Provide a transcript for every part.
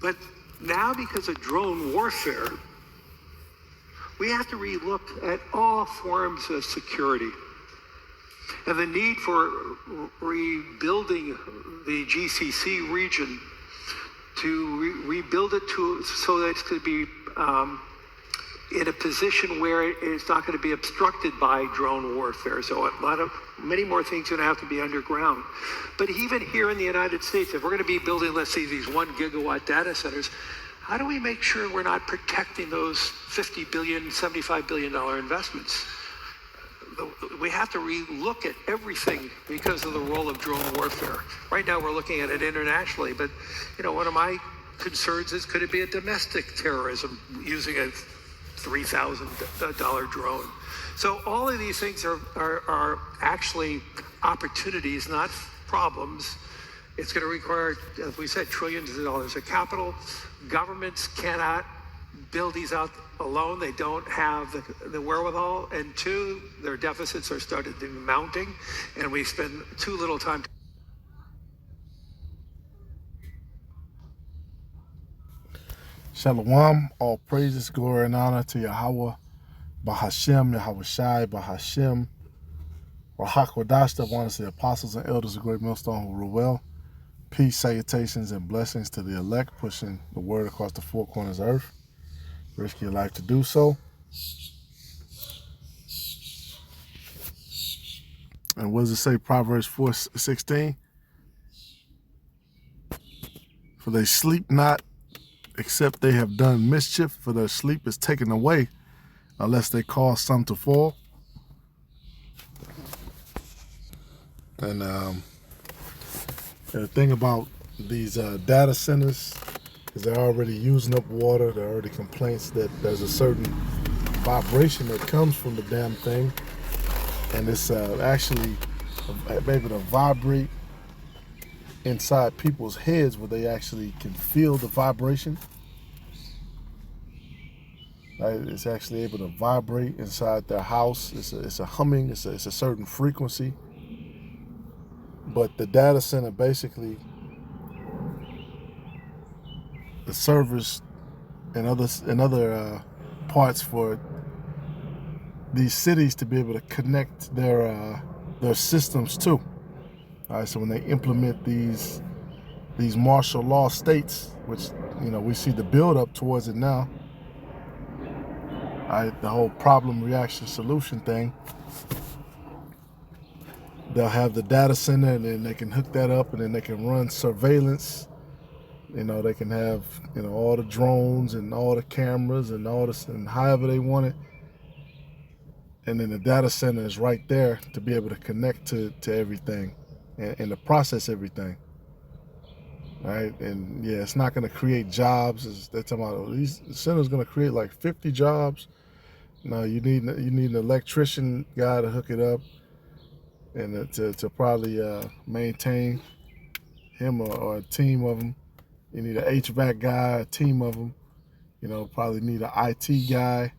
But now, because of drone warfare, we have to relook at all forms of security and the need for rebuilding the GCC region to rebuild it so that it could be in a position where it's not going to be obstructed by drone warfare. So many more things are going to have to be underground. But even here in the United States, if we're going to be building, let's say, these 1 gigawatt data centers, how do we make sure we're not protecting those $50 billion, $75 billion investments? We have to relook at everything because of the role of drone warfare. Right now, we're looking at it internationally, but one of my concerns is, could it be a domestic terrorism using a $3,000 drone? So all of these things are actually opportunities, not problems. It's going to require, as we said, trillions of dollars of capital. Governments cannot build these out alone. They don't have the wherewithal. And two, their deficits are started mounting, and we spend too little time. Shalom, all praises, glory, and honor to Yahweh, Bahashem, Yahweh Shai, Bahashem, Rahakwadash, one of the apostles and elders of Great Millstone who rule well. Peace, salutations, and blessings to the elect, pushing the word across the four corners of earth. Risk your life to do so. And what does it say, Proverbs 4:16? For they sleep not, except they have done mischief, for their sleep is taken away, unless they cause some to fall. And the thing about these data centers is they're already using up water. There are already complaints that there's a certain vibration that comes from the damn thing, and it's actually able to vibrate inside people's heads where they actually can feel the vibration. Right? It's actually able to vibrate inside their house. It's a humming. It's a certain frequency. But the data center, basically, the servers and other parts for these cities to be able to connect their systems to. All right, so when they implement these martial law states, which we see the build up towards it now. All right, the whole problem, reaction, solution thing. They'll have the data center, and then they can hook that up, and then they can run surveillance. They can have all the drones and all the cameras and all this, and however they want it. And then the data center is right there to be able to connect to everything and to process everything. All right, and yeah, it's not going to create jobs. They're talking about these centers going to create like 50 jobs. No, you need an electrician guy to hook it up, and to probably maintain him or a team of them. You need an HVAC guy, a team of them. Probably need an IT guy,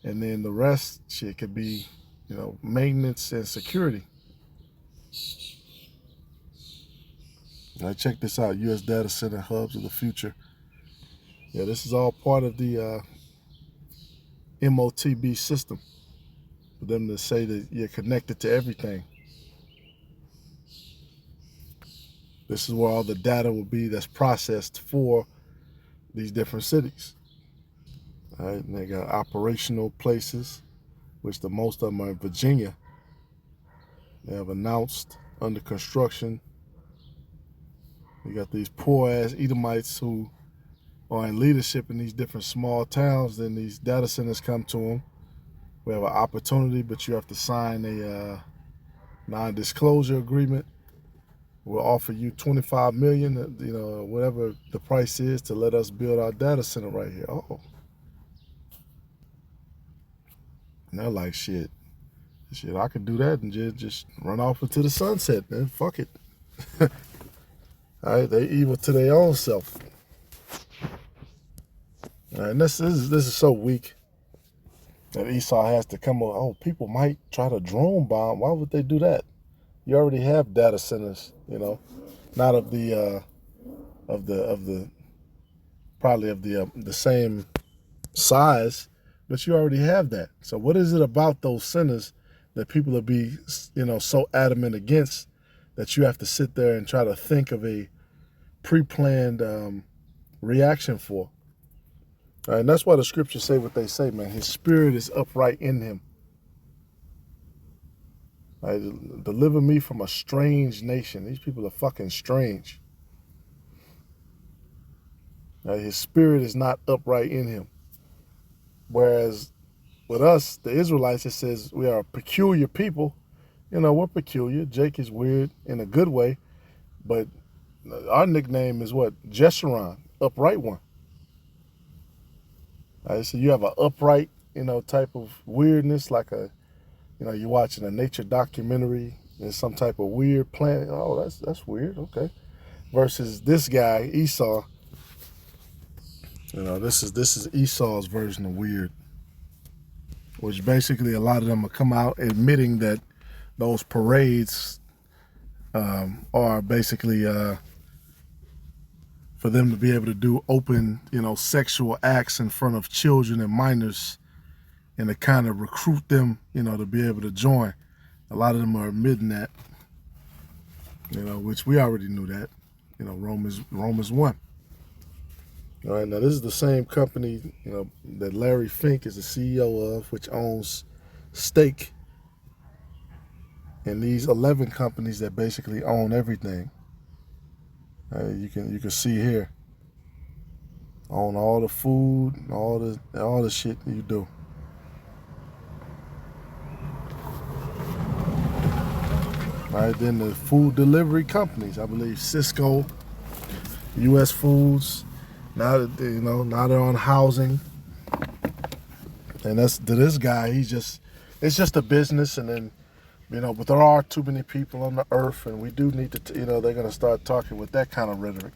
and then the rest shit could be, maintenance and security. Now check this out: U.S. data center hubs of the future. Yeah, this is all part of the MOTB system. For them to say that you're connected to everything. This is where all the data will be that's processed for these different cities. All right, and they got operational places, which the most of them are in Virginia. They have announced under construction. You got these poor ass Edomites who are in leadership in these different small towns. Then these data centers come to them. We have an opportunity, but you have to sign a non-disclosure agreement. We'll offer you $25 million, whatever the price is, to let us build our data center right here. Oh, and they're like, shit, I could do that and just run off into the sunset, man. Fuck it. All right, they evil to their own self. All right, and this is so weak that Esau has to come up. Oh, people might try to drone bomb. Why would they do that? You already have data centers, not of the probably of the same size, but you already have that. So what is it about those sinners that people will be, so adamant against that you have to sit there and try to think of a pre-planned reaction for? All right, and that's why the scriptures say what they say, man. His spirit is upright in him. All right, deliver me from a strange nation. These people are fucking strange. All right, his spirit is not upright in him. Whereas with us, the Israelites, it says we are a peculiar people. We're peculiar. Jake is weird in a good way, but our nickname is what? Jeshurun, upright one. All right, so you have an upright, type of weirdness, like you're watching a nature documentary. There's some type of weird planet. Oh, that's weird. Okay. Versus this guy, Esau. This is Esau's version of weird, which basically a lot of them will come out admitting that those parades are basically for them to be able to do open, sexual acts in front of children and minors, and to kind of recruit them, to be able to join. A lot of them are admitting that, which we already knew that, Romans 1. All right, now this is the same company, that Larry Fink is the CEO of, which owns stake in these 11 companies that basically own everything. You can see here, own all the food, all the shit you do. All right, then the food delivery companies, I believe Cisco, U.S. Foods. Now they're on housing, and that's to this guy. It's just a business, and then, but there are too many people on the earth, and we do need to, they're gonna start talking with that kind of rhetoric.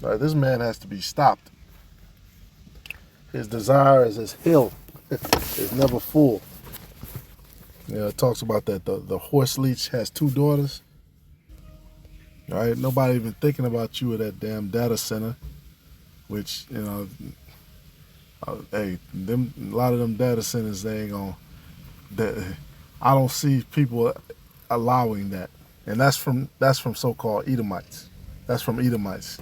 All right, this man has to be stopped. His desire is as hell. It's never full. It talks about that the horse leech has 2 daughters. All right, nobody even thinking about you at that damn data center, which, hey, a lot of them data centers, they ain't gonna, I don't see people allowing that. And that's from so-called Edomites. That's from Edomites.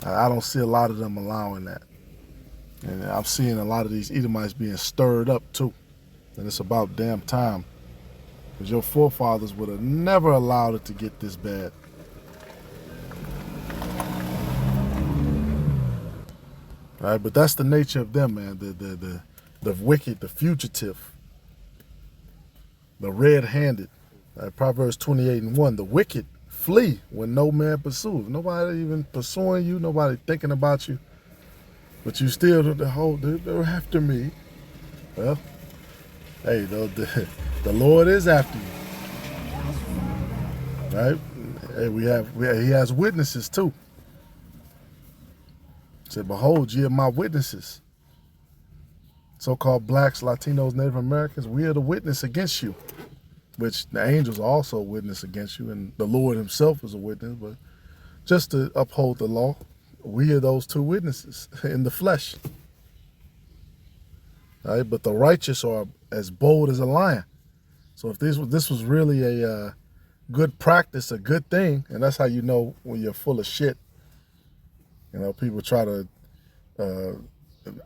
I don't see a lot of them allowing that. And I'm seeing a lot of these Edomites being stirred up too. And it's about damn time. Because your forefathers would have never allowed it to get this bad. All right, but that's the nature of them, man. The wicked, the fugitive, the red-handed. Right, Proverbs 28:1. The wicked flee when no man pursues. Nobody even pursuing you. Nobody thinking about you. But you still they're after me. Well, hey, the Lord is after you, right? Hey, he has witnesses too. He said, behold, ye are my witnesses. So-called blacks, Latinos, Native Americans, we are the witness against you, which the angels are also a witness against you, and the Lord himself is a witness, but just to uphold the law, we are those 2 witnesses in the flesh. All right, but the righteous are as bold as a lion. So if this was really a good practice, a good thing, and that's how you know when you're full of shit. People try to.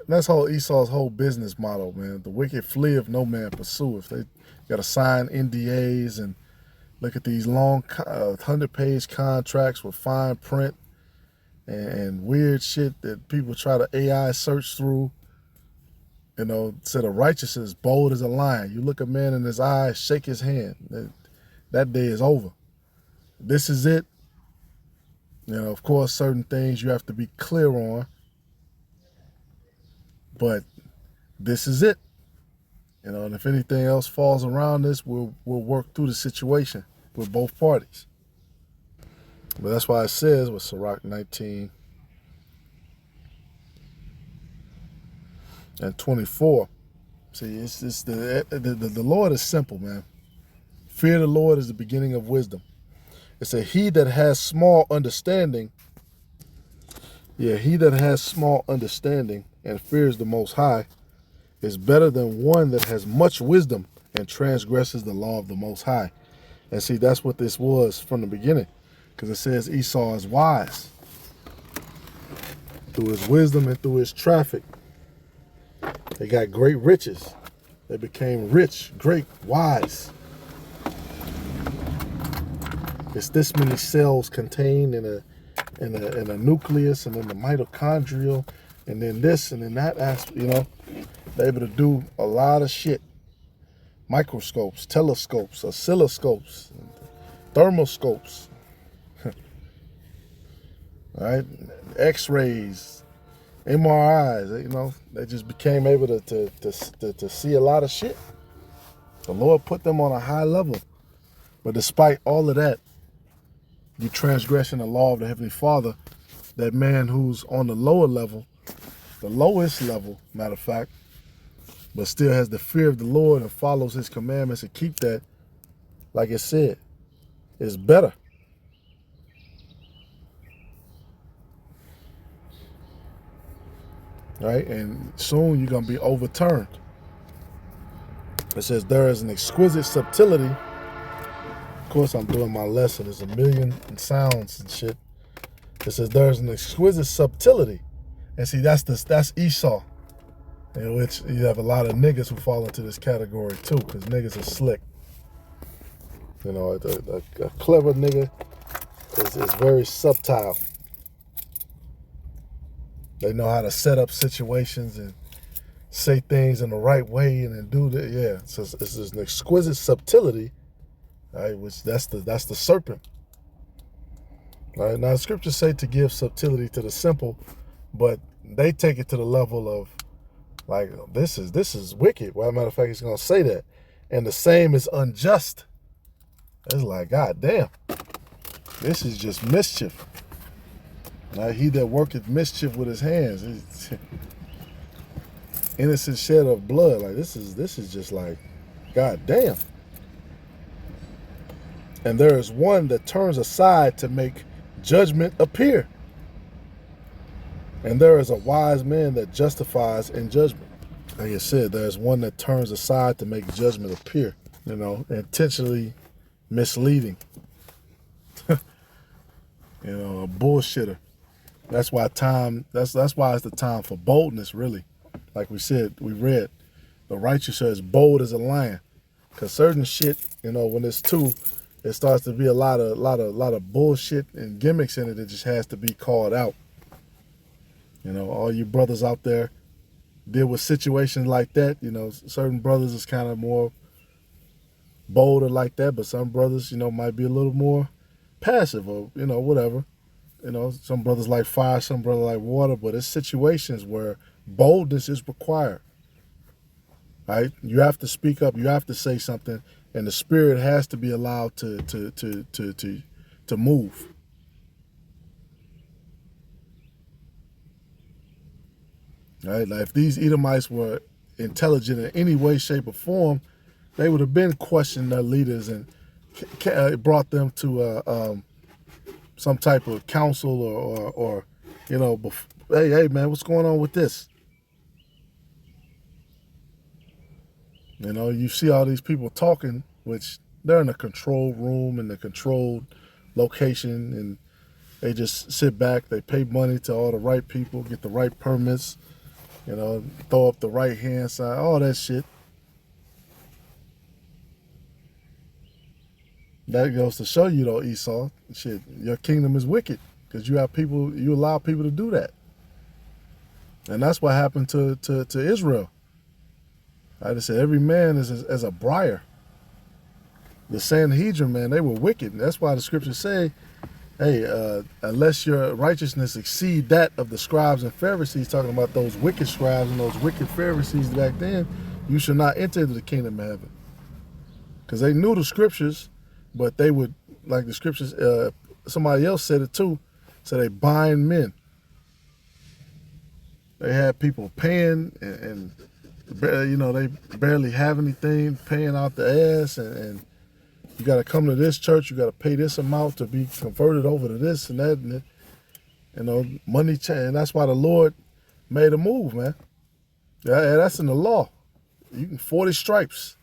That's Esau's whole business model, man. The wicked flee if no man pursueth. They got to sign NDAs and look at these long 100-page contracts with fine print and weird shit that people try to AI search through. Said a righteous is bold as a lion. You look a man in his eyes, shake his hand. That day is over. This is it. Of course, certain things you have to be clear on, but this is it. And if anything else falls around this, we'll work through the situation with both parties. But that's why it says with Sirach 19 and 24. See, it's the Lord is simple, man. Fear the Lord is the beginning of wisdom. It said, he that has small understanding, he that has small understanding and fears the Most High is better than one that has much wisdom and transgresses the law of the Most High. And see, that's what this was from the beginning, because it says Esau is wise through his wisdom and through his traffic. They got great riches. They became rich, great, wise. It's this many cells contained in a nucleus, and then the mitochondrial, and then this and then that aspect, They're able to do a lot of shit. Microscopes, telescopes, oscilloscopes, thermoscopes, right? X-rays, MRIs, they just became able to see a lot of shit. The Lord put them on a high level. But despite all of that, you transgressing the law of the Heavenly Father, that man who's on the lower level, the lowest level, matter of fact, but still has the fear of the Lord and follows his commandments and keep that, like it said, is better. Right? And soon you're going to be overturned. It says there is an exquisite subtility. Of course, I'm doing my lesson. There's a million sounds and shit. It says there's an exquisite subtility. And see, that's Esau. In which you have a lot of niggas who fall into this category too, because niggas are slick. A clever nigga is very subtle. They know how to set up situations and say things in the right way and then do that. Yeah, so it's an exquisite subtility, right? Which that's the serpent. Right? Now the scriptures say to give subtlety to the simple, but they take it to the level of like, this is wicked. Well, as a matter of fact, he's gonna say that. And the same is unjust. It's like, God damn. This is just mischief. Now he that worketh mischief with his hands. It's innocent shed of blood. Like this is just like, God damn. And there is one that turns aside to make judgment appear. And there is a wise man that justifies in judgment. Like I said, there's one that turns aside to make judgment appear, intentionally misleading. A bullshitter. That's why that's why it's the time for boldness, really. Like we said, we read, the righteous are as bold as a lion. Cause certain shit, when it's too, it starts to be a lot of bullshit and gimmicks in it that just has to be called out. All you brothers out there deal with situations like that. Certain brothers is kind of more bolder like that, but some brothers, might be a little more passive or, whatever. Some brothers like fire, some brothers like water, but it's situations where boldness is required. Right? You have to speak up, you have to say something, and the spirit has to be allowed to move. Right? Like if these Edomites were intelligent in any way, shape, or form, they would have been questioning their leaders and brought them to some type of council or hey man, what's going on with this? You see all these people talking, which they're in a controlled room in a controlled location, and they just sit back, they pay money to all the right people, get the right permits, throw up the right hand sign, all that shit. That goes to show you though, Esau, shit, your kingdom is wicked because you allow people to do that. And that's what happened to Israel. I just said every man is as a briar. The Sanhedrin, man, they were wicked. And that's why the scriptures say, hey, unless your righteousness exceed that of the scribes and Pharisees, talking about those wicked scribes and those wicked Pharisees back then, you should not enter into the kingdom of heaven. Because they knew the scriptures, but they would, like the scriptures, somebody else said it too, so they bind men. They had people paying and they barely have anything, paying out the ass and You got to come to this church. You got to pay this amount to be converted over to this and that. And money change. And that's why the Lord made a move, man. Yeah, that's in the law. You can 40 stripes.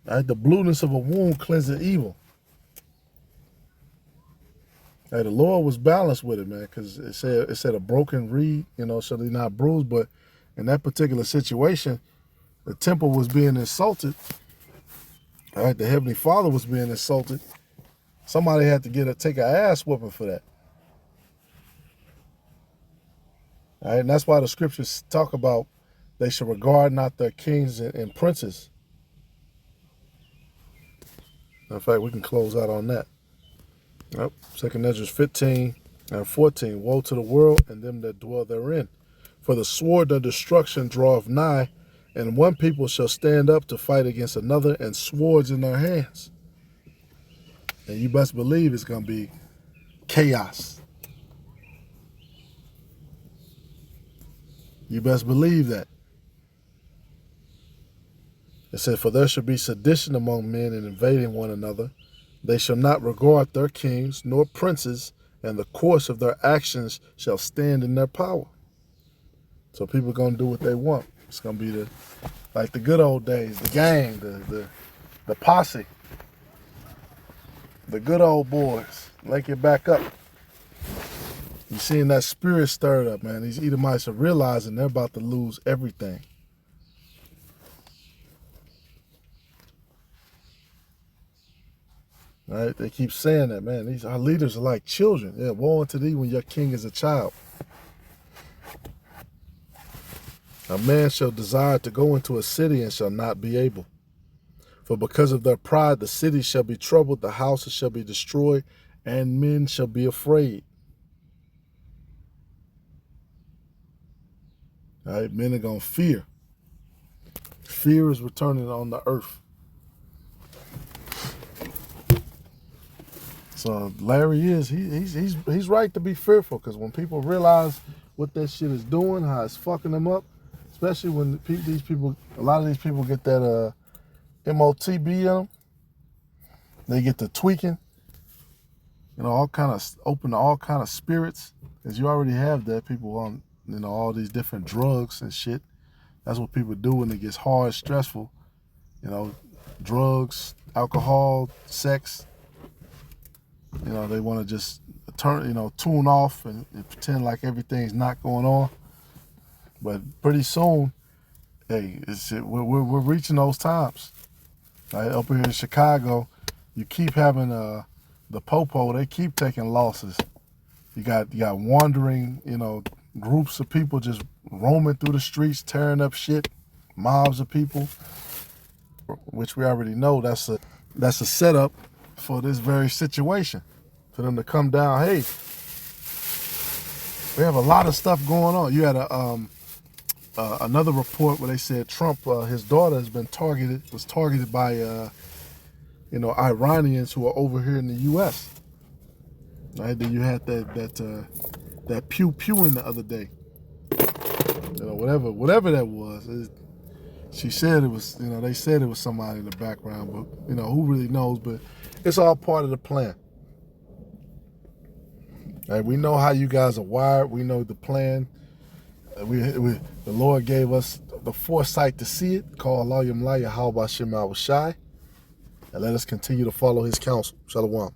Right? The blueness of a wound cleanses evil. Hey, the Lord was balanced with it, man, because it said a broken reed, so they're not bruised. But in that particular situation, the temple was being insulted. All right, the Heavenly Father was being insulted. Somebody had to take an ass whooping for that. All right, and that's why the scriptures talk about they should regard not their kings and princes. In fact, we can close out on that. Yep. 2 Ezra 15 and 14. Woe to the world and them that dwell therein. For the sword of destruction draweth nigh, and one people shall stand up to fight against another, and swords in their hands. And you best believe it's going to be chaos. You best believe that. It said, for there shall be sedition among men and invading one another. They shall not regard their kings nor princes, and the course of their actions shall stand in their power. So people are going to do what they want. It's going to be like the good old days, the gang, the posse, the good old boys. Link it back up. You're seeing that spirit stirred up, man. These Edomites are realizing they're about to lose everything. Right? They keep saying that, man. Our leaders are like children. Yeah, woe unto thee when your king is a child. A man shall desire to go into a city and shall not be able. For because of their pride, the city shall be troubled, the houses shall be destroyed, and men shall be afraid. All right, men are going to fear. Fear is returning on the earth. So Larry he's right to be fearful, because when people realize what that shit is doing, how it's fucking them up, especially when a lot of these people get that MOTB in them, they get to tweaking, all kind of open to all kind of spirits, because you already have that people on all these different drugs and shit. That's what people do when it gets hard, stressful. Drugs, alcohol, sex. They want to just tune off and pretend like everything's not going on. But pretty soon, hey, we're reaching those times. Right? Up here in Chicago, you keep having the popo. They keep taking losses. You got wandering, groups of people just roaming through the streets, tearing up shit, mobs of people, which we already know that's a setup for this very situation, for them to come down. Hey, we have a lot of stuff going on. You had another report where they said Trump, his daughter was targeted by Iranians who are over here in the U.S. Right? Then you had that pew pewing the other day. Whatever that was. She said it was, they said it was somebody in the background, but who really knows? But it's all part of the plan. Right? We know how you guys are wired. We know the plan. The Lord gave us the foresight to see it. Call Allah Yamla Yahweh Shem Al Shai. And let us continue to follow his counsel. Shalom.